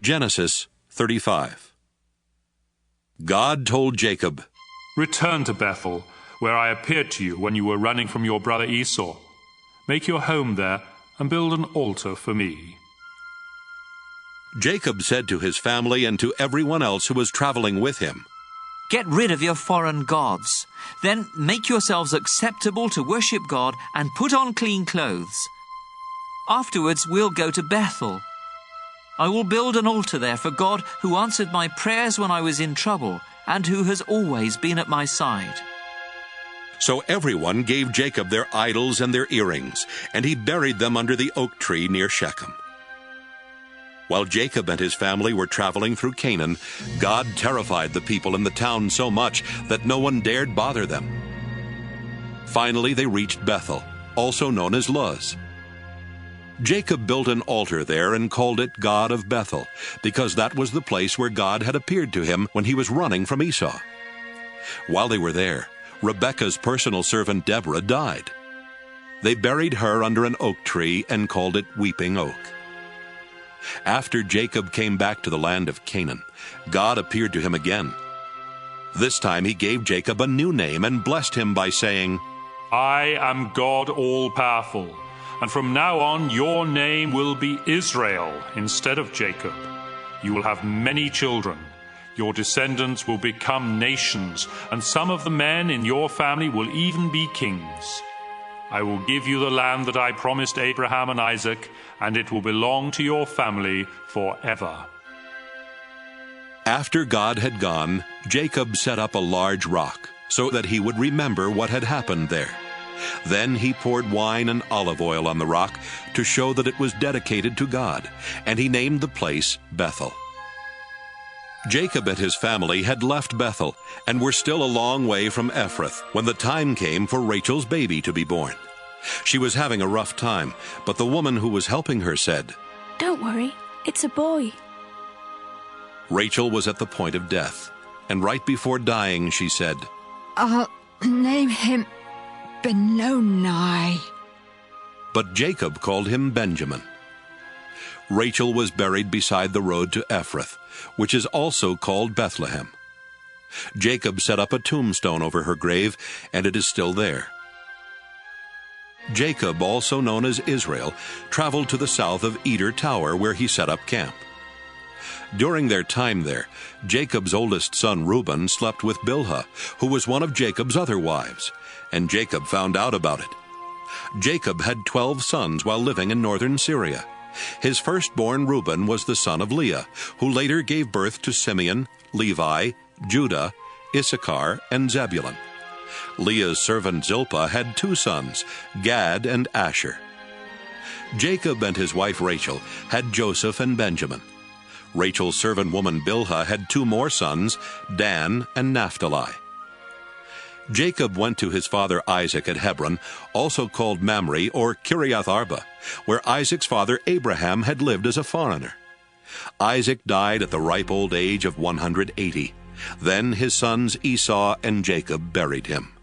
Genesis 35. God told Jacob, "Return to Bethel, where I appeared to you when you were running from your brother Esau. Make your home there and build an altar for me." Jacob said to his family and to everyone else who was traveling with him, "Get rid of your foreign gods. Then make yourselves acceptable to worship God and put on clean clothes. Afterwards, we'll go to Bethel. I will build an altar there for God who answered my prayers when I was in trouble and who has always been at my side." So everyone gave Jacob their idols and their earrings, and he buried them under the oak tree near Shechem. While Jacob and his family were traveling through Canaan, God terrified the people in the town so much that no one dared bother them. Finally, they reached Bethel, also known as Luz. Jacob built an altar there and called it God of Bethel, because that was the place where God had appeared to him when he was running from Esau. While they were there, Rebekah's personal servant Deborah died. They buried her under an oak tree and called it Weeping Oak. After Jacob came back to the land of Canaan, God appeared to him again. This time he gave Jacob a new name and blessed him by saying, "I am God all-powerful, and from now on your name will be Israel instead of Jacob. You will have many children. Your descendants will become nations, and some of the men in your family will even be kings. I will give you the land that I promised Abraham and Isaac, and it will belong to your family forever." After God had gone, Jacob set up a large rock so that he would remember what had happened there. Then he poured wine and olive oil on the rock to show that it was dedicated to God, and he named the place Bethel. Jacob and his family had left Bethel and were still a long way from Ephrath when the time came for Rachel's baby to be born. She was having a rough time, but the woman who was helping her said, "Don't worry, it's a boy." Rachel was at the point of death, and right before dying she said, "I'll name him Benoni." But Jacob called him Benjamin. Rachel was buried beside the road to Ephrath, which is also called Bethlehem. Jacob set up a tombstone over her grave, and it is still there. Jacob, also known as Israel, traveled to the south of Eder Tower, where he set up camp. During their time there, Jacob's oldest son Reuben slept with Bilhah, who was one of Jacob's other wives, and Jacob found out about it. Jacob had 12 sons while living in northern Syria. His firstborn Reuben was the son of Leah, who later gave birth to Simeon, Levi, Judah, Issachar, and Zebulun. Leah's servant Zilpah had 2 sons, Gad and Asher. Jacob and his wife Rachel had Joseph and Benjamin. Rachel's servant woman Bilhah had 2 more sons, Dan and Naphtali. Jacob went to his father Isaac at Hebron, also called Mamre or Kiriath Arba, where Isaac's father Abraham had lived as a foreigner. Isaac died at the ripe old age of 180. Then his sons Esau and Jacob buried him.